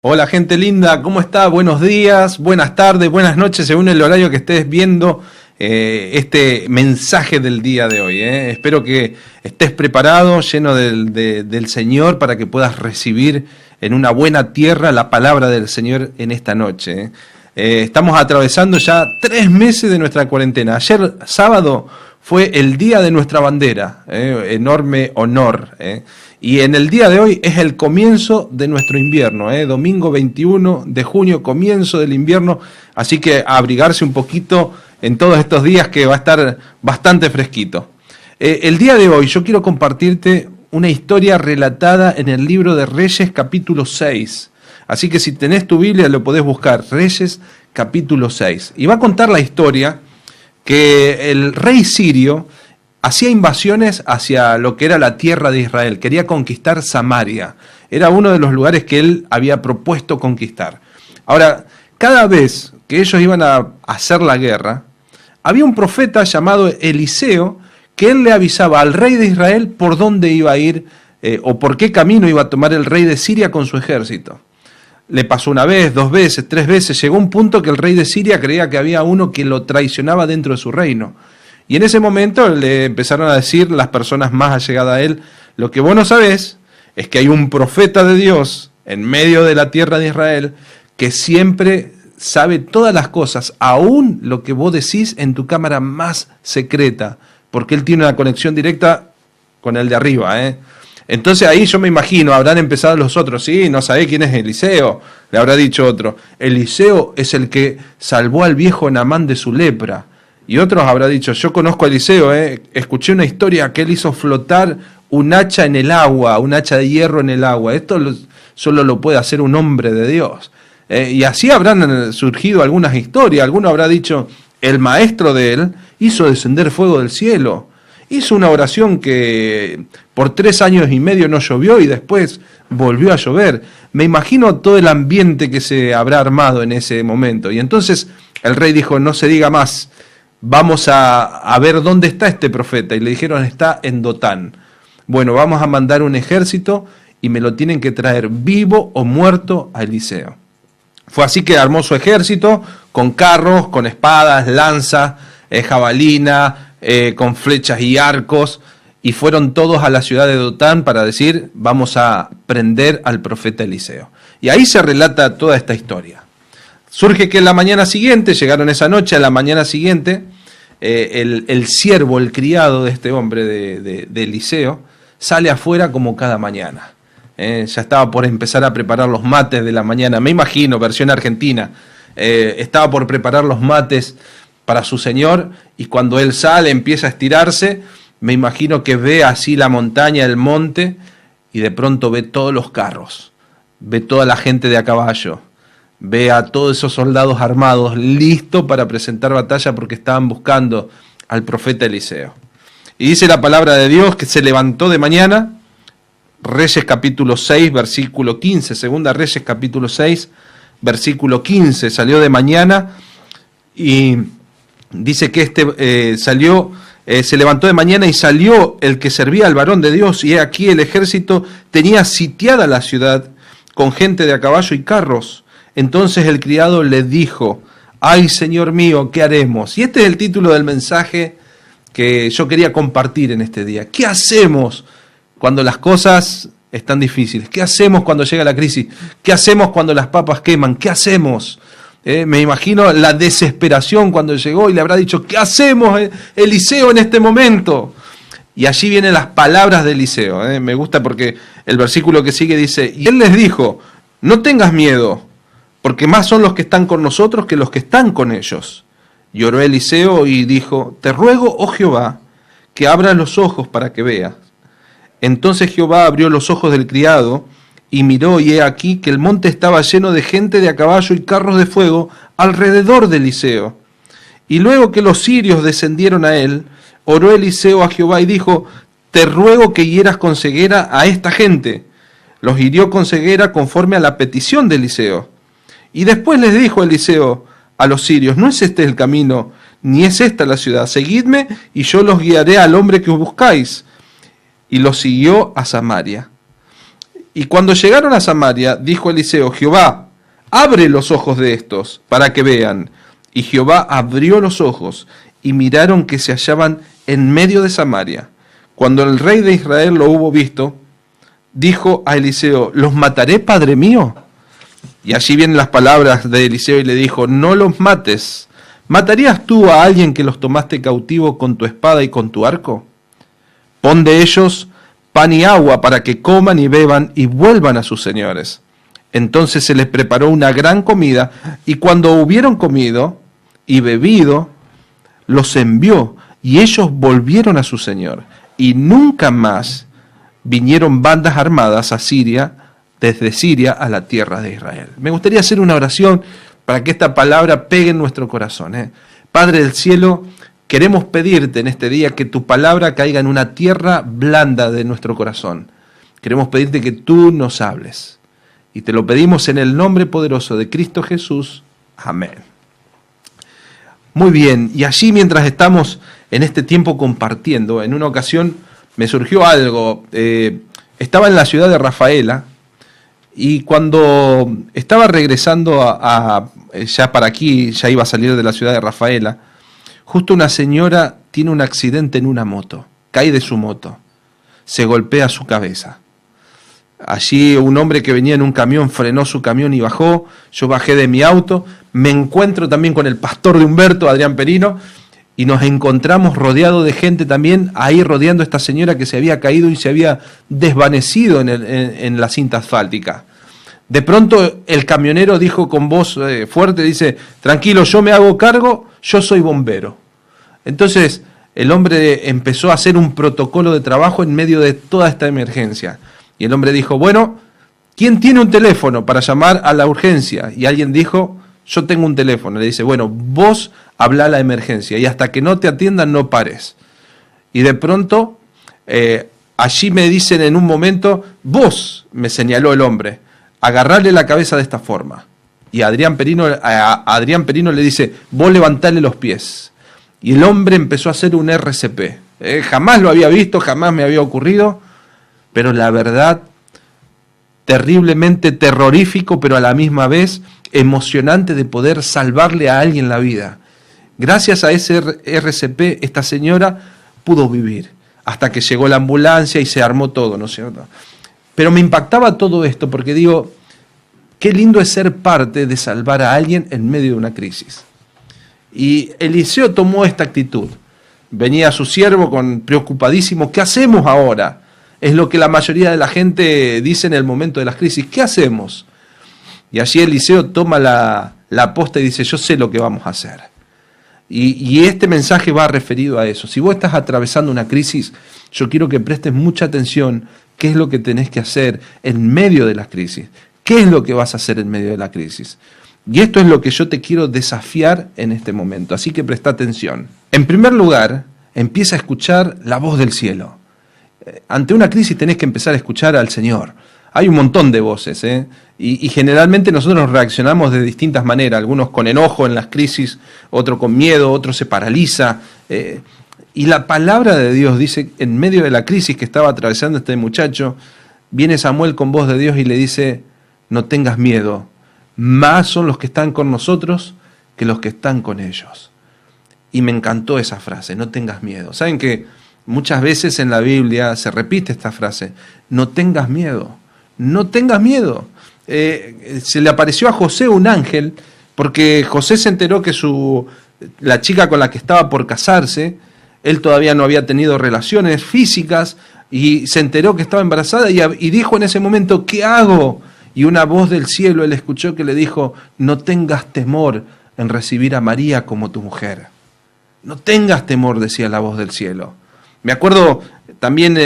Hola gente linda, ¿cómo está? Buenos días, buenas tardes, buenas noches, según el horario que estés viendo este mensaje del día de hoy. Espero que estés preparado, lleno del Señor, para que puedas recibir en una buena tierra la palabra del Señor en esta noche. Estamos atravesando ya 3 meses de nuestra cuarentena. Ayer sábado fue el día de nuestra bandera, enorme honor. Y en el día de hoy es el comienzo de nuestro invierno, domingo 21 de junio, comienzo del invierno, así que a abrigarse un poquito en todos estos días que va a estar bastante fresquito. El día de hoy yo quiero compartirte una historia relatada en el libro de Reyes capítulo 6, así que si tenés tu Biblia lo podés buscar, Reyes capítulo 6, y va a contar la historia que el rey sirio hacía invasiones hacia lo que era la tierra de Israel, quería conquistar Samaria, era uno de los lugares que él había propuesto conquistar. Ahora, cada vez que ellos iban a hacer la guerra, había un profeta llamado Eliseo que él le avisaba al rey de Israel por dónde iba a ir o por qué camino iba a tomar el rey de Siria con su ejército. Le pasó una vez, 2 veces, 3 veces, llegó un punto que el rey de Siria creía que había uno que lo traicionaba dentro de su reino. Y en ese momento le empezaron a decir las personas más allegadas a él, lo que vos no sabés es que hay un profeta de Dios en medio de la tierra de Israel que siempre sabe todas las cosas, aún lo que vos decís en tu cámara más secreta, porque él tiene una conexión directa con el de arriba. Entonces ahí yo me imagino, habrán empezado los otros, sí, no sabés quién es Eliseo, le habrá dicho otro, Eliseo es el que salvó al viejo Naamán de su lepra. Y otros habrá dicho, yo conozco a Eliseo, escuché una historia que él hizo flotar un hacha en el agua, un hacha de hierro en el agua. Esto solo lo puede hacer un hombre de Dios. Y así habrán surgido algunas historias. Alguno habrá dicho, el maestro de él hizo descender fuego del cielo. Hizo una oración que por 3 años y medio no llovió y después volvió a llover. Me imagino todo el ambiente que se habrá armado en ese momento. Y entonces el rey dijo, no se diga más. Vamos a ver dónde está este profeta. Y le dijeron, está en Dotán. Bueno, vamos a mandar un ejército y me lo tienen que traer vivo o muerto a Eliseo. Fue así que armó su ejército con carros, con espadas, lanzas, jabalina, con flechas y arcos. Y fueron todos a la ciudad de Dotán para decir, vamos a prender al profeta Eliseo. Y ahí se relata toda esta historia. Surge que la mañana siguiente, llegaron esa noche, a la mañana siguiente, el siervo, el criado de este hombre de Eliseo, sale afuera como cada mañana. Ya estaba por empezar a preparar los mates de la mañana, me imagino, versión argentina. Estaba por preparar los mates para su señor y cuando él sale, empieza a estirarse, me imagino que ve así la montaña, el monte, y de pronto ve todos los carros, ve toda la gente de a caballo, ve a todos esos soldados armados listos para presentar batalla porque estaban buscando al profeta Eliseo. Y dice la palabra de Dios que se levantó de mañana, Reyes capítulo 6, versículo 15, segunda Reyes capítulo 6, versículo 15, salió de mañana y dice que se levantó de mañana y salió el que servía al varón de Dios y he aquí el ejército tenía sitiada la ciudad con gente de a caballo y carros. Entonces el criado le dijo, ay, Señor mío, ¿qué haremos? Y este es el título del mensaje que yo quería compartir en este día. ¿Qué hacemos cuando las cosas están difíciles? ¿Qué hacemos cuando llega la crisis? ¿Qué hacemos cuando las papas queman? ¿Qué hacemos? Me imagino la desesperación cuando llegó y le habrá dicho, ¿qué hacemos, Eliseo, en este momento? Y allí vienen las palabras de Eliseo. Me gusta porque el versículo que sigue dice, y él les dijo, no tengas miedo, porque más son los que están con nosotros que los que están con ellos. Y oró Eliseo y dijo, te ruego, oh Jehová, que abras los ojos para que veas. Entonces Jehová abrió los ojos del criado, y miró, y he aquí que el monte estaba lleno de gente de a caballo y carros de fuego alrededor de Eliseo. Y luego que los sirios descendieron a él, oró Eliseo a Jehová y dijo, te ruego que hieras con ceguera a esta gente. Los hirió con ceguera conforme a la petición de Eliseo. Y después les dijo Eliseo a los sirios, no es este el camino, ni es esta la ciudad, seguidme y yo los guiaré al hombre que os buscáis. Y los siguió a Samaria. Y cuando llegaron a Samaria, dijo Eliseo: Jehová, abre los ojos de estos, para que vean. Y Jehová abrió los ojos, y miraron que se hallaban en medio de Samaria. Cuando el rey de Israel lo hubo visto, dijo a Eliseo: ¿los mataré, padre mío? Y allí vienen las palabras de Eliseo, y le dijo: no los mates. ¿Matarías tú a alguien que los tomaste cautivo con tu espada y con tu arco? Pon de ellos pan y agua para que coman y beban y vuelvan a sus señores. Entonces se les preparó una gran comida, y cuando hubieron comido y bebido, los envió, y ellos volvieron a su señor. Y nunca más vinieron bandas armadas a Siria, desde Siria a la tierra de Israel. Me gustaría hacer una oración para que esta palabra pegue en nuestro corazón. Padre del cielo, queremos pedirte en este día que tu palabra caiga en una tierra blanda de nuestro corazón. Queremos pedirte que tú nos hables. Y te lo pedimos en el nombre poderoso de Cristo Jesús. Amén. Muy bien, y allí mientras estamos en este tiempo compartiendo, en una ocasión me surgió algo. Estaba en la ciudad de Rafaela, y cuando estaba regresando ya para aquí, ya iba a salir de la ciudad de Rafaela, justo una señora tiene un accidente en una moto, cae de su moto, se golpea su cabeza. Allí un hombre que venía en un camión frenó su camión y bajó. Yo bajé de mi auto, me encuentro también con el pastor de Humberto, Adrián Perino, y nos encontramos rodeados de gente también ahí rodeando a esta señora que se había caído y se había desvanecido en la cinta asfáltica. De pronto el camionero dijo con voz fuerte, dice: tranquilo, yo me hago cargo, yo soy bombero. Entonces el hombre empezó a hacer un protocolo de trabajo en medio de toda esta emergencia. Y el hombre dijo: bueno, ¿quién tiene un teléfono para llamar a la urgencia? Y alguien dijo: yo tengo un teléfono. Le dice: bueno, vos habla a la emergencia y hasta que no te atiendan no pares. Y de pronto, allí me dicen en un momento: vos, me señaló el hombre, agarrarle la cabeza de esta forma. Y a Adrián Perino le dice: vos levantale los pies. Y el hombre empezó a hacer un RCP. Jamás lo había visto, jamás me había ocurrido. Pero la verdad, terriblemente terrorífico, pero a la misma vez emocionante de poder salvarle a alguien la vida. Gracias a ese RCP, esta señora pudo vivir, hasta que llegó la ambulancia y se armó todo, ¿no es cierto? Pero me impactaba todo esto porque digo, qué lindo es ser parte de salvar a alguien en medio de una crisis. Y Eliseo tomó esta actitud. Venía su siervo preocupadísimo: ¿qué hacemos ahora? Es lo que la mayoría de la gente dice en el momento de las crisis: ¿qué hacemos? Y allí Eliseo toma la posta y dice: yo sé lo que vamos a hacer. Y este mensaje va referido a eso. Si vos estás atravesando una crisis, yo quiero que prestes mucha atención. ¿Qué es lo que tenés que hacer en medio de la crisis? ¿Qué es lo que vas a hacer en medio de la crisis? Y esto es lo que yo te quiero desafiar en este momento. Así que presta atención. En primer lugar, empieza a escuchar la voz del cielo. Ante una crisis tenés que empezar a escuchar al Señor. Hay un montón de voces, y generalmente nosotros reaccionamos de distintas maneras, algunos con enojo en las crisis, otro con miedo, otro se paraliza. Y la palabra de Dios dice, en medio de la crisis que estaba atravesando este muchacho, viene Samuel con voz de Dios y le dice: no tengas miedo, más son los que están con nosotros que los que están con ellos. Y me encantó esa frase: no tengas miedo. ¿Saben que muchas veces en la Biblia se repite esta frase? No tengas miedo, no tengas miedo. Se le apareció a José un ángel, porque José se enteró que la chica con la que estaba por casarse, él todavía no había tenido relaciones físicas, y se enteró que estaba embarazada, y dijo en ese momento: ¿qué hago? Y una voz del cielo él escuchó que le dijo: no tengas temor en recibir a María como tu mujer. No tengas temor, decía la voz del cielo. Me acuerdo también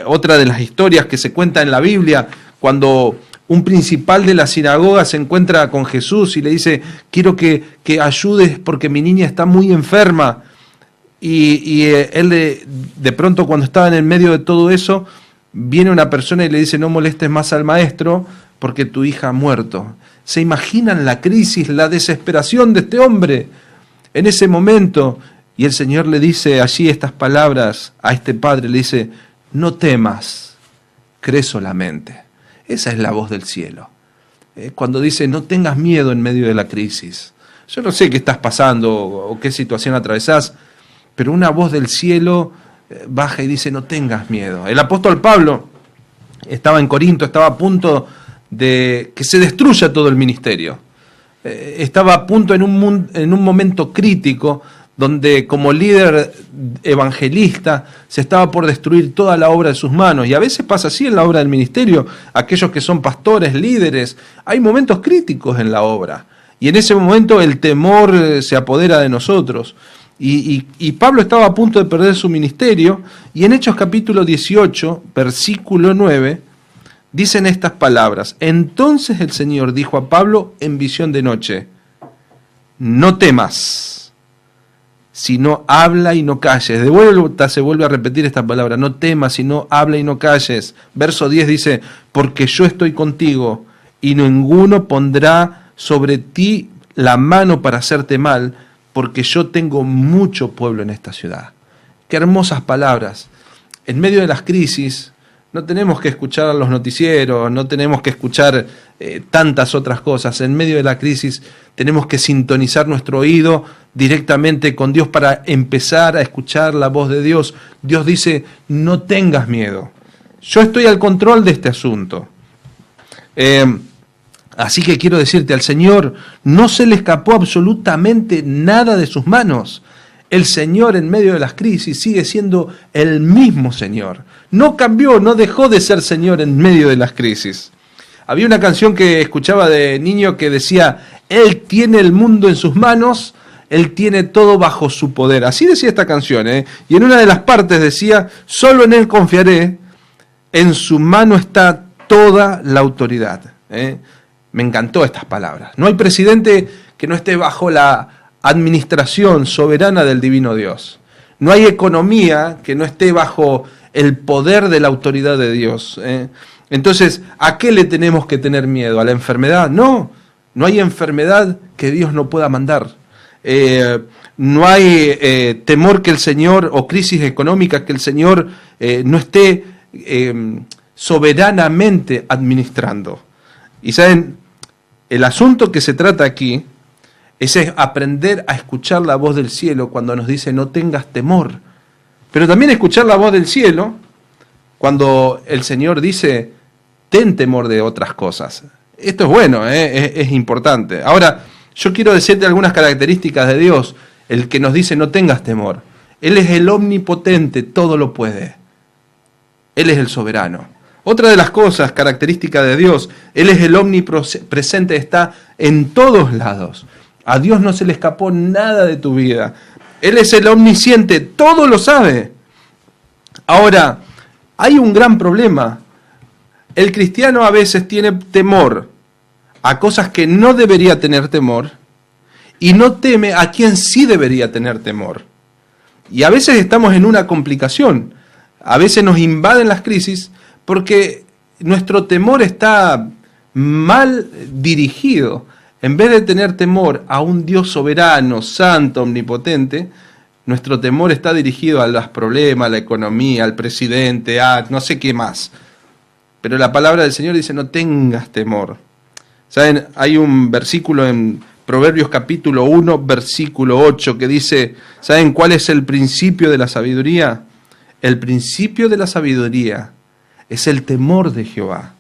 otra de las historias que se cuenta en la Biblia, cuando un principal de la sinagoga se encuentra con Jesús y le dice: quiero que ayudes porque mi niña está muy enferma. Y él de pronto, cuando estaba en el medio de todo eso, viene una persona y le dice: no molestes más al maestro porque tu hija ha muerto. ¿Se imaginan la crisis, la desesperación de este hombre en ese momento? Y el Señor le dice allí estas palabras a este padre, le dice: no temas, cree solamente. Esa es la voz del cielo. Cuando dice, no tengas miedo en medio de la crisis. Yo no sé qué estás pasando o qué situación atravesás, pero una voz del cielo baja y dice, no tengas miedo. El apóstol Pablo estaba en Corinto, estaba a punto de que se destruya todo el ministerio. Estaba a punto en un momento crítico donde como líder evangelista se estaba por destruir toda la obra de sus manos. Y a veces pasa así en la obra del ministerio. Aquellos que son pastores, líderes, hay momentos críticos en la obra. Y en ese momento el temor se apodera de nosotros. Y Pablo estaba a punto de perder su ministerio. Y en Hechos capítulo 18, versículo 9, dicen estas palabras. Entonces el Señor dijo a Pablo en visión de noche, no temas, sino habla y no calles. De vuelta se vuelve a repetir esta palabra, no temas, sino habla y no calles. Verso 10 dice, porque yo estoy contigo y ninguno pondrá sobre ti la mano para hacerte mal, porque yo tengo mucho pueblo en esta ciudad. Qué hermosas palabras. En medio de las crisis no tenemos que escuchar los noticieros, no tenemos que escuchar tantas otras cosas. En medio de la crisis tenemos que sintonizar nuestro oído directamente con Dios para empezar a escuchar la voz de Dios. Dios dice, no tengas miedo. Yo estoy al control de este asunto. Así que quiero decirte, al Señor no se le escapó absolutamente nada de sus manos. El Señor en medio de las crisis sigue siendo el mismo Señor. No cambió, no dejó de ser Señor en medio de las crisis. Había una canción que escuchaba de niño que decía, Él tiene el mundo en sus manos, Él tiene todo bajo su poder. Así decía esta canción, Y en una de las partes decía, solo en Él confiaré, en su mano está toda la autoridad. Me encantó estas palabras. No hay presidente que no esté bajo la administración soberana del divino Dios. No hay economía que no esté bajo el poder de la autoridad de Dios. Entonces, ¿a qué le tenemos que tener miedo? ¿A la enfermedad? No, no hay enfermedad que Dios no pueda mandar. No hay temor que el Señor, o crisis económica que el Señor no esté soberanamente administrando. Y saben, el asunto que se trata aquí es aprender a escuchar la voz del cielo cuando nos dice no tengas temor. Pero también escuchar la voz del cielo cuando el Señor dice ten temor de otras cosas. Esto es bueno, es importante. Ahora, yo quiero decirte algunas características de Dios, el que nos dice no tengas temor. Él es el omnipotente, todo lo puede. Él es el soberano. Otra de las cosas características de Dios, Él es el omnipresente, está en todos lados. A Dios no se le escapó nada de tu vida. Él es el omnisciente, todo lo sabe. Ahora, hay un gran problema. El cristiano a veces tiene temor a cosas que no debería tener temor y no teme a quien sí debería tener temor. Y a veces estamos en una complicación. A veces nos invaden las crisis porque nuestro temor está mal dirigido. En vez de tener temor a un Dios soberano, santo, omnipotente, nuestro temor está dirigido a los problemas, a la economía, al presidente, a no sé qué más. Pero la palabra del Señor dice, no tengas temor. ¿Saben? Hay un versículo en Proverbios capítulo 1, versículo 8, que dice, ¿saben cuál es el principio de la sabiduría? El principio de la sabiduría es el temor de Jehová.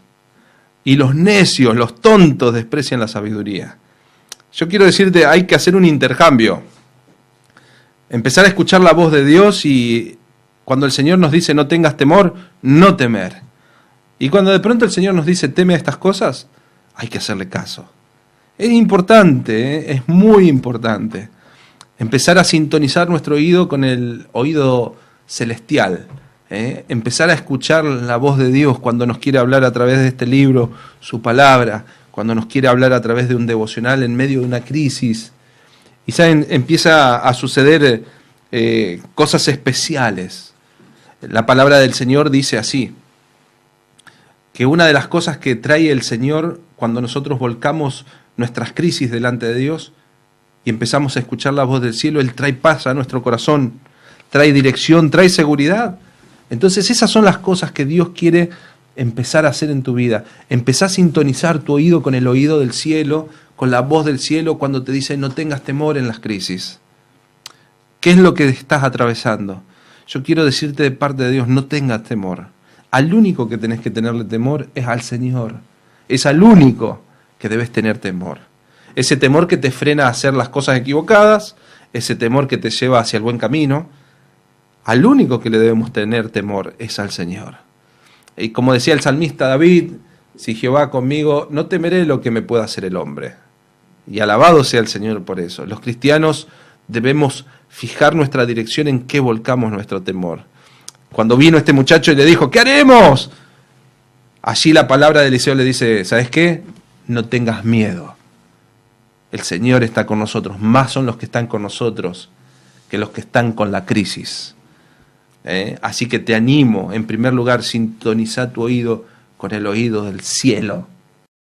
Y los necios, los tontos desprecian la sabiduría. Yo quiero decirte, hay que hacer un intercambio. Empezar a escuchar la voz de Dios y cuando el Señor nos dice no tengas temor, no temer. Y cuando de pronto el Señor nos dice teme a estas cosas, hay que hacerle caso. Es importante, es muy importante. Empezar a sintonizar nuestro oído con el oído celestial. Empezar a escuchar la voz de Dios cuando nos quiere hablar a través de este libro, su palabra, cuando nos quiere hablar a través de un devocional en medio de una crisis. Y saben, empieza a suceder cosas especiales. La palabra del Señor dice así, que una de las cosas que trae el Señor cuando nosotros volcamos nuestras crisis delante de Dios y empezamos a escuchar la voz del cielo, Él trae paz a nuestro corazón, trae dirección, trae seguridad. Entonces esas son las cosas que Dios quiere empezar a hacer en tu vida? Empezá a sintonizar tu oído con el oído del cielo, con la voz del cielo cuando te dice no tengas temor en las crisis. ¿Qué es lo que estás atravesando? Yo quiero decirte de parte de Dios, no tengas temor. Al único que tenés que tenerle temor es al Señor. Es al único que debes tener temor. Ese temor que te frena a hacer las cosas equivocadas, ese temor que te lleva hacia el buen camino. Al único que le debemos tener temor es al Señor. Y como decía el salmista David, si Jehová conmigo, no temeré lo que me pueda hacer el hombre. Y alabado sea el Señor por eso. Los cristianos debemos fijar nuestra dirección en qué volcamos nuestro temor. Cuando vino este muchacho y le dijo, ¿qué haremos? Allí la palabra de Eliseo le dice, ¿sabes qué? No tengas miedo. El Señor está con nosotros. Más son los que están con nosotros que los que están con la crisis. Así que te animo, en primer lugar, sintoniza tu oído con el oído del cielo.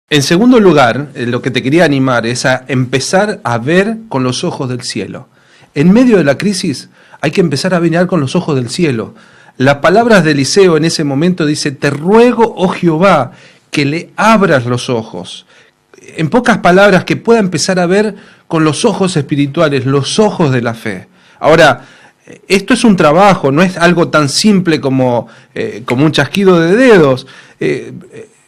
En segundo lugar, lo que te quería animar es a empezar a ver con los ojos del cielo. En medio de la crisis hay que empezar a mirar con los ojos del cielo. Las palabras de Eliseo en ese momento dice, te ruego, oh Jehová, que le abras los ojos. En pocas palabras, que pueda empezar a ver con los ojos espirituales, los ojos de la fe. Ahora, esto es un trabajo, no es algo tan simple como un chasquido de dedos.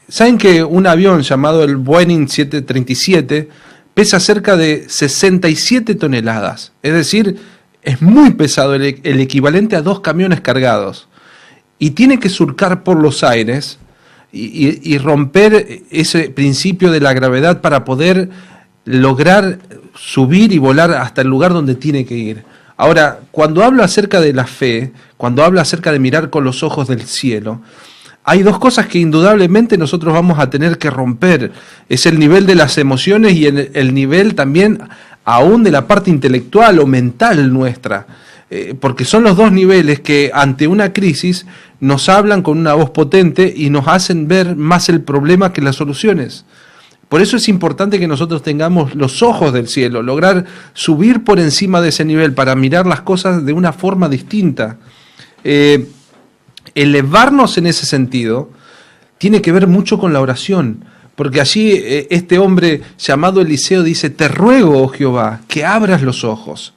¿Saben que un avión llamado el Boeing 737 pesa cerca de 67 toneladas? Es decir, es muy pesado, el equivalente a 2 camiones cargados. Y tiene que surcar por los aires y romper ese principio de la gravedad para poder lograr subir y volar hasta el lugar donde tiene que ir. Ahora, cuando hablo acerca de la fe, cuando hablo acerca de mirar con los ojos del cielo, hay 2 cosas que indudablemente nosotros vamos a tener que romper. Es el nivel de las emociones y el nivel también aún de la parte intelectual o mental nuestra. Porque son los 2 niveles que ante una crisis nos hablan con una voz potente y nos hacen ver más el problema que las soluciones. Por eso es importante que nosotros tengamos los ojos del cielo, lograr subir por encima de ese nivel para mirar las cosas de una forma distinta. Elevarnos en ese sentido tiene que ver mucho con la oración, porque allí este hombre llamado Eliseo dice, te ruego, oh Jehová, que abras los ojos.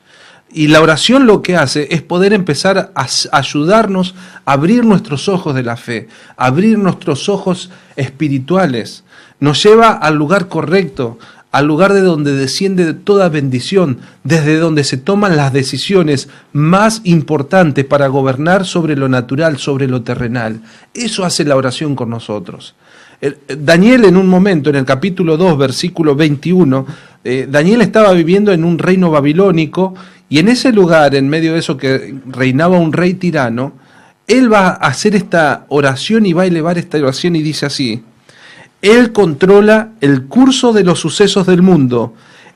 Y la oración lo que hace es poder empezar a ayudarnos a abrir nuestros ojos de la fe, abrir nuestros ojos espirituales. Nos lleva al lugar correcto, al lugar de donde desciende toda bendición, desde donde se toman las decisiones más importantes para gobernar sobre lo natural, sobre lo terrenal. Eso hace la oración con nosotros. Daniel en un momento, en el capítulo 2, versículo 21, Daniel estaba viviendo en un reino babilónico y en ese lugar, en medio de eso que reinaba un rey tirano, él va a hacer esta oración y va a elevar esta oración y dice así, Él controla el curso de los sucesos del mundo,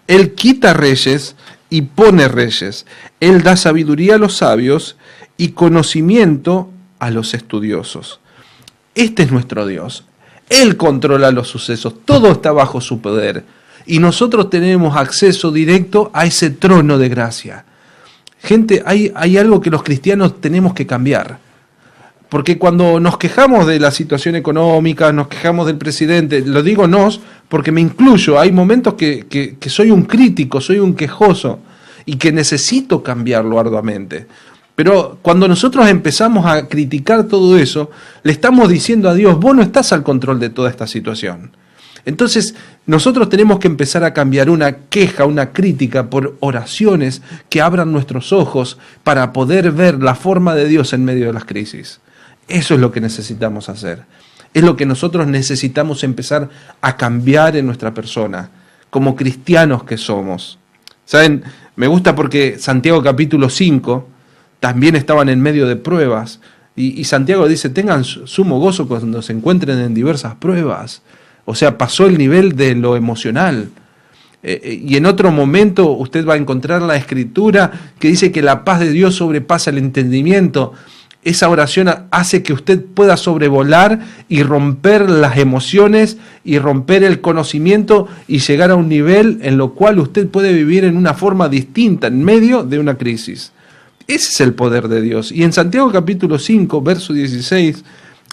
Él quita reyes y pone reyes, Él da sabiduría a los sabios y conocimiento a los estudiosos. Este es nuestro Dios. Él controla los sucesos, todo está bajo su poder. Y nosotros tenemos acceso directo a ese trono de gracia. Gente, hay algo que los cristianos tenemos que cambiar. Porque cuando nos quejamos de la situación económica, nos quejamos del presidente, lo digo nos, porque me incluyo, hay momentos que soy un crítico, soy un quejoso, y que necesito cambiarlo arduamente. Pero cuando nosotros empezamos a criticar todo eso, le estamos diciendo a Dios, vos no estás al control de toda esta situación. Entonces, nosotros tenemos que empezar a cambiar una queja, una crítica por oraciones que abran nuestros ojos para poder ver la forma de Dios en medio de las crisis. Eso es lo que necesitamos hacer. Es lo que nosotros necesitamos empezar a cambiar en nuestra persona, como cristianos que somos. ¿Saben? Me gusta porque Santiago capítulo 5 también estaban en medio de pruebas. Y Santiago dice, tengan sumo gozo cuando se encuentren en diversas pruebas. O sea, pasó el nivel de lo emocional. Y en otro momento usted va a encontrar la escritura que dice que la paz de Dios sobrepasa el entendimiento. Esa oración hace que usted pueda sobrevolar y romper las emociones y romper el conocimiento y llegar a un nivel en lo cual usted puede vivir en una forma distinta en medio de una crisis. Ese es el poder de Dios. Y en Santiago capítulo 5, verso 16,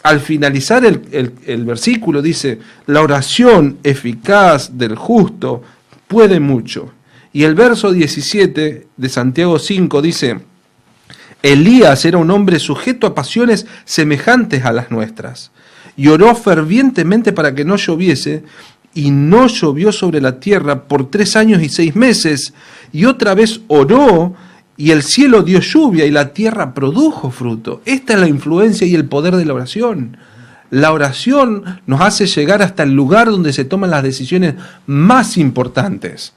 al finalizar el versículo dice, la oración eficaz del justo puede mucho. Y el verso 17 de Santiago 5 dice, Elías era un hombre sujeto a pasiones semejantes a las nuestras, y oró fervientemente para que no lloviese, y no llovió sobre la tierra por 3 años y 6 meses, y otra vez oró, y el cielo dio lluvia, y la tierra produjo fruto. Esta es la influencia y el poder de la oración. La oración nos hace llegar hasta el lugar donde se toman las decisiones más importantes,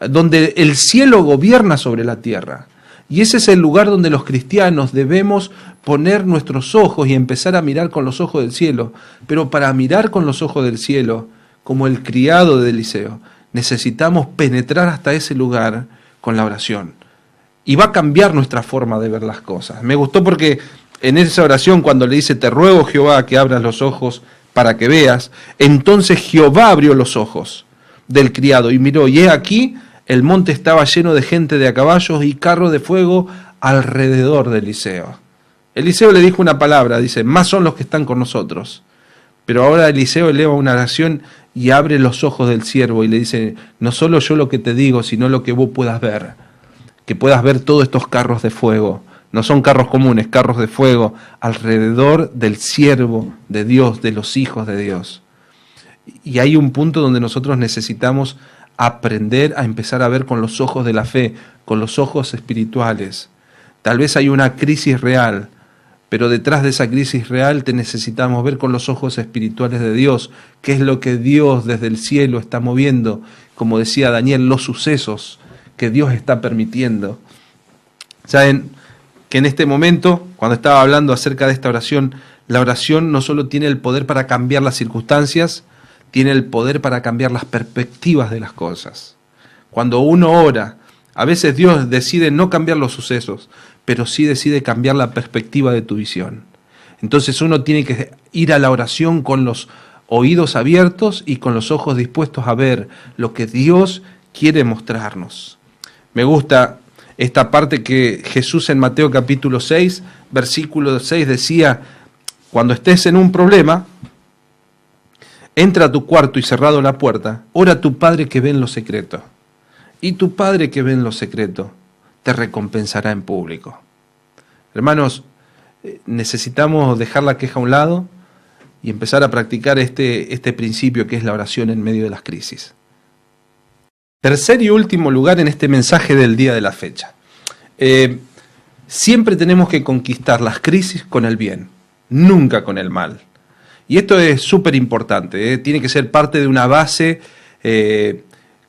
donde el cielo gobierna sobre la tierra. Y ese es el lugar donde los cristianos debemos poner nuestros ojos y empezar a mirar con los ojos del cielo. Pero para mirar con los ojos del cielo, como el criado de Eliseo, necesitamos penetrar hasta ese lugar con la oración. Y va a cambiar nuestra forma de ver las cosas. Me gustó porque en esa oración, cuando le dice, te ruego Jehová que abras los ojos para que veas, entonces Jehová abrió los ojos del criado y miró, y he aquí, el monte estaba lleno de gente de a caballos y carros de fuego alrededor de Eliseo. Eliseo le dijo una palabra, dice, más son los que están con nosotros. Pero ahora Eliseo eleva una oración y abre los ojos del siervo y le dice, no solo yo lo que te digo, sino lo que vos puedas ver. Que puedas ver todos estos carros de fuego. No son carros comunes, carros de fuego alrededor del siervo de Dios, de los hijos de Dios. Y hay un punto donde nosotros necesitamos aprender a empezar a ver con los ojos de la fe, con los ojos espirituales. Tal vez hay una crisis real, pero detrás de esa crisis real te necesitamos ver con los ojos espirituales de Dios, qué es lo que Dios desde el cielo está moviendo, como decía Daniel, los sucesos que Dios está permitiendo. Saben que en este momento, cuando estaba hablando acerca de esta oración, la oración no solo tiene el poder para cambiar las circunstancias, tiene el poder para cambiar las perspectivas de las cosas. Cuando uno ora, a veces Dios decide no cambiar los sucesos, pero sí decide cambiar la perspectiva de tu visión. Entonces uno tiene que ir a la oración con los oídos abiertos y con los ojos dispuestos a ver lo que Dios quiere mostrarnos. Me gusta esta parte que Jesús en Mateo capítulo 6, versículo 6 decía, cuando estés en un problema, entra a tu cuarto y cerrado la puerta, ora a tu Padre que ve en lo secreto. Y tu Padre que ve en lo secreto te recompensará en público. Hermanos, necesitamos dejar la queja a un lado y empezar a practicar este principio que es la oración en medio de las crisis. Tercer y último lugar en este mensaje del día de la fecha. Siempre tenemos que conquistar las crisis con el bien, nunca con el mal. Y esto es súper importante, tiene que ser parte de una base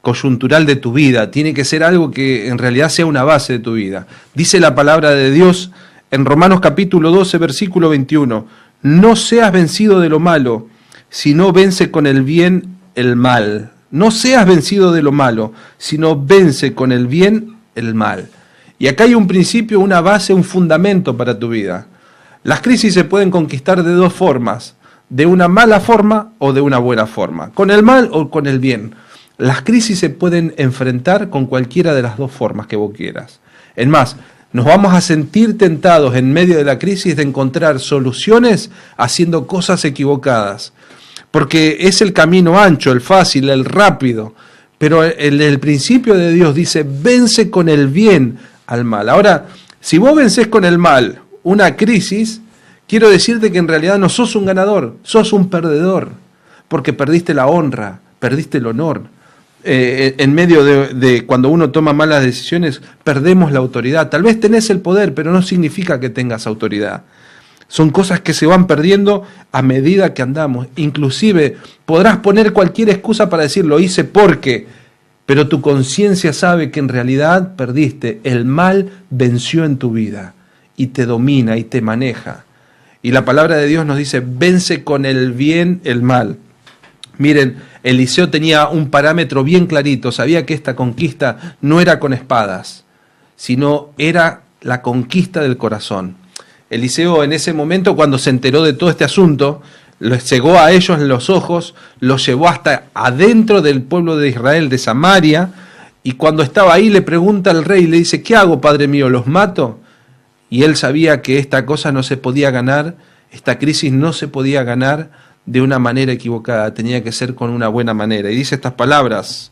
coyuntural de tu vida, tiene que ser algo que en realidad sea una base de tu vida. Dice la palabra de Dios en Romanos capítulo 12, versículo 21, no seas vencido de lo malo, sino vence con el bien el mal. No seas vencido de lo malo, sino vence con el bien el mal. Y acá hay un principio, una base, un fundamento para tu vida. Las crisis se pueden conquistar de dos formas, de una mala forma o de una buena forma, con el mal o con el bien. Las crisis se pueden enfrentar con cualquiera de las dos formas que vos quieras. Es más, nos vamos a sentir tentados en medio de la crisis de encontrar soluciones haciendo cosas equivocadas. Porque es el camino ancho, el fácil, el rápido. Pero el principio de Dios dice, vence con el bien al mal. Ahora, si vos vencés con el mal una crisis, quiero decirte que en realidad no sos un ganador, sos un perdedor. Porque perdiste la honra, perdiste el honor. En medio de cuando uno toma malas decisiones, perdemos la autoridad. Tal vez tenés el poder, pero no significa que tengas autoridad. Son cosas que se van perdiendo a medida que andamos. Inclusive podrás poner cualquier excusa para decir lo hice porque, pero tu conciencia sabe que en realidad perdiste. El mal venció en tu vida y te domina y te maneja. Y la palabra de Dios nos dice, vence con el bien el mal. Miren, Eliseo tenía un parámetro bien clarito, sabía que esta conquista no era con espadas, sino era la conquista del corazón. Eliseo en ese momento, cuando se enteró de todo este asunto, los cegó a ellos en los ojos, los llevó hasta adentro del pueblo de Israel, de Samaria, y cuando estaba ahí le pregunta al rey, le dice, ¿qué hago, padre mío? ¿Los mato? Y él sabía que esta cosa no se podía ganar Esta crisis no se podía ganar de una manera equivocada, tenía que ser con una buena manera. Y dice estas palabras: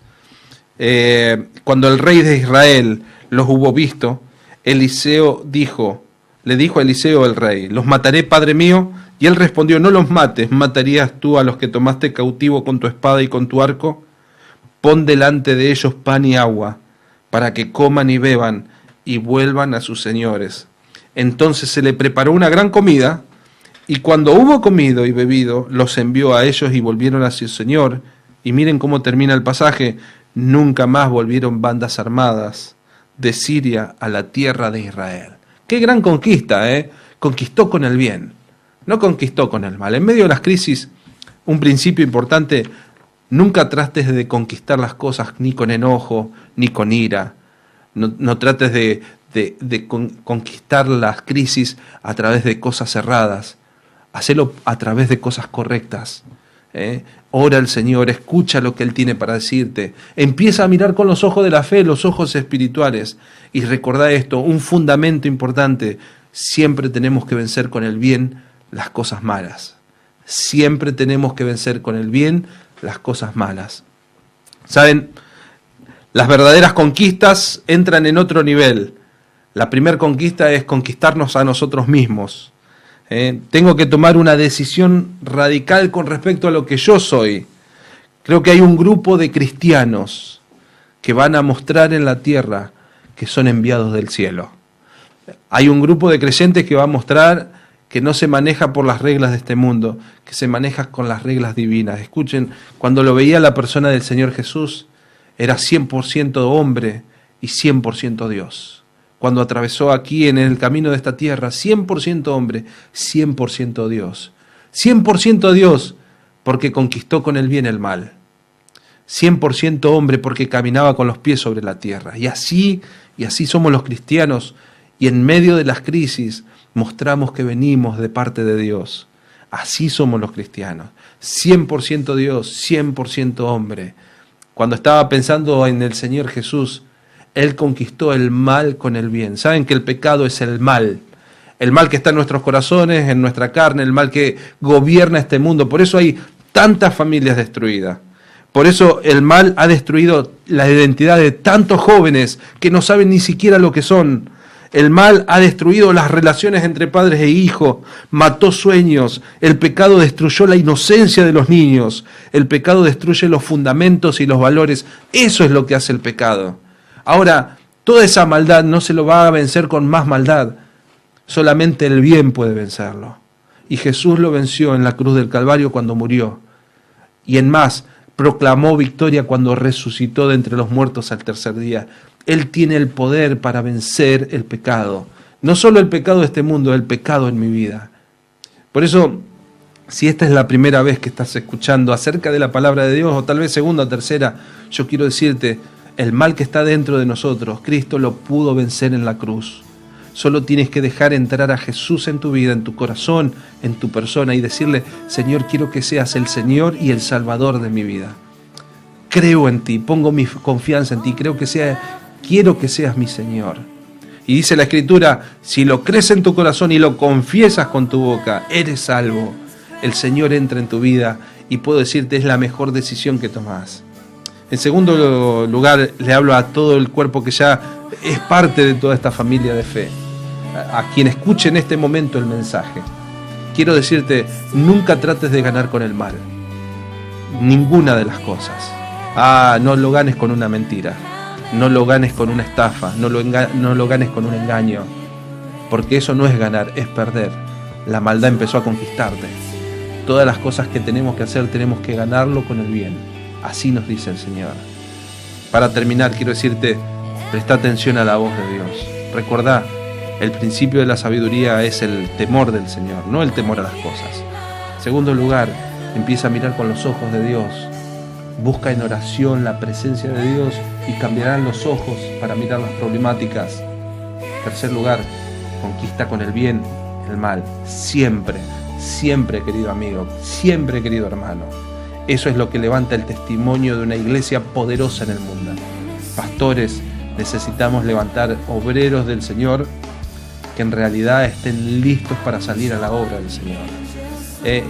cuando el rey de Israel los hubo visto, le dijo a Eliseo el rey: los mataré, padre mío. Y él respondió: no los mates, ¿matarías tú a los que tomaste cautivo con tu espada y con tu arco? Pon delante de ellos pan y agua, para que coman y beban y vuelvan a sus señores. Entonces se le preparó una gran comida, y cuando hubo comido y bebido, los envió a ellos y volvieron a su señor. Y miren cómo termina el pasaje: nunca más volvieron bandas armadas de Siria a la tierra de Israel. Qué gran conquista, ¿eh? Conquistó con el bien, no conquistó con el mal. En medio de las crisis, un principio importante: nunca trates de conquistar las cosas ni con enojo, ni con ira. No trates de conquistar las crisis a través de cosas erradas. Hacelo a través de cosas correctas. Ora al Señor, escucha lo que Él tiene para decirte. Empieza a mirar con los ojos de la fe, los ojos espirituales. Y recordá esto, un fundamento importante: siempre tenemos que vencer con el bien las cosas malas. Siempre tenemos que vencer con el bien las cosas malas. ¿Saben? Las verdaderas conquistas entran en otro nivel. La primera conquista es conquistarnos a nosotros mismos. Tengo que tomar una decisión radical con respecto a lo que yo soy. Creo que hay un grupo de cristianos que van a mostrar en la tierra que son enviados del cielo. Hay un grupo de creyentes que va a mostrar que no se maneja por las reglas de este mundo, que se maneja con las reglas divinas. Escuchen, cuando lo veía la persona del Señor Jesús, era 100% hombre y 100% Dios. Cuando atravesó aquí en el camino de esta tierra, 100% hombre, 100% Dios. 100% Dios porque conquistó con el bien el mal. 100% hombre porque caminaba con los pies sobre la tierra. Y así somos los cristianos. Y en medio de las crisis mostramos que venimos de parte de Dios. Así somos los cristianos. 100% Dios, 100% hombre. Cuando estaba pensando en el Señor Jesús, Él conquistó el mal con el bien. ¿Saben que el pecado es el mal? El mal que está en nuestros corazones, en nuestra carne, el mal que gobierna este mundo. Por eso hay tantas familias destruidas. Por eso el mal ha destruido la identidad de tantos jóvenes que no saben ni siquiera lo que son. El mal ha destruido las relaciones entre padres e hijos, mató sueños. El pecado destruyó la inocencia de los niños. El pecado destruye los fundamentos y los valores. Eso es lo que hace el pecado. Ahora, toda esa maldad no se lo va a vencer con más maldad. Solamente el bien puede vencerlo. Y Jesús lo venció en la cruz del Calvario cuando murió. Y en más, proclamó victoria cuando resucitó de entre los muertos al tercer día. Él tiene el poder para vencer el pecado. No solo el pecado de este mundo, el pecado en mi vida. Por eso, si esta es la primera vez que estás escuchando acerca de la palabra de Dios, o tal vez segunda o tercera, yo quiero decirte, el mal que está dentro de nosotros, Cristo lo pudo vencer en la cruz. Solo tienes que dejar entrar a Jesús en tu vida, en tu corazón, en tu persona, y decirle: Señor, quiero que seas el Señor y el Salvador de mi vida. Creo en ti, pongo mi confianza en ti, quiero que seas mi Señor. Y dice la Escritura: si lo crees en tu corazón y lo confiesas con tu boca, eres salvo. El Señor entra en tu vida y puedo decirte, es la mejor decisión que tomás. En segundo lugar, le hablo a todo el cuerpo que ya es parte de toda esta familia de fe, a quien escuche en este momento el mensaje. Quiero decirte, nunca trates de ganar con el mal. Ninguna de las cosas. No lo ganes con una mentira. No lo ganes con una estafa. No lo ganes con un engaño. Porque eso no es ganar, es perder. La maldad empezó a conquistarte. Todas las cosas que tenemos que hacer, tenemos que ganarlo con el bien. Así nos dice el Señor. Para terminar, quiero decirte, presta atención a la voz de Dios. Recordá, el principio de la sabiduría es el temor del Señor, no el temor a las cosas. En segundo lugar, empieza a mirar con los ojos de Dios. Busca en oración la presencia de Dios y cambiarán los ojos para mirar las problemáticas. En tercer lugar, conquista con el bien el mal. Siempre, siempre, querido amigo, siempre, querido hermano. Eso es lo que levanta el testimonio de una iglesia poderosa en el mundo. Pastores, necesitamos levantar obreros del Señor que en realidad estén listos para salir a la obra del Señor.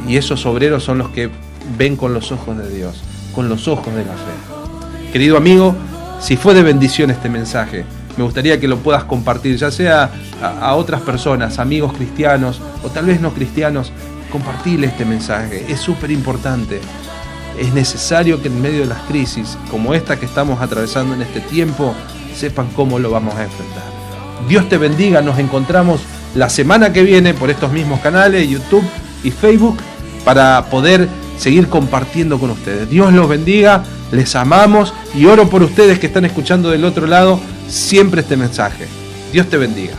Y esos obreros son los que ven con los ojos de Dios, con los ojos de la fe. Querido amigo, si fue de bendición este mensaje, me gustaría que lo puedas compartir, ya sea a otras personas, amigos cristianos o tal vez no cristianos. Compartirle este mensaje, es súper importante. Es necesario que en medio de las crisis como esta que estamos atravesando en este tiempo, sepan cómo lo vamos a enfrentar. Dios te bendiga, nos encontramos la semana que viene por estos mismos canales, YouTube y Facebook, para poder seguir compartiendo con ustedes. Dios los bendiga, les amamos y oro por ustedes que están escuchando del otro lado siempre este mensaje. Dios te bendiga.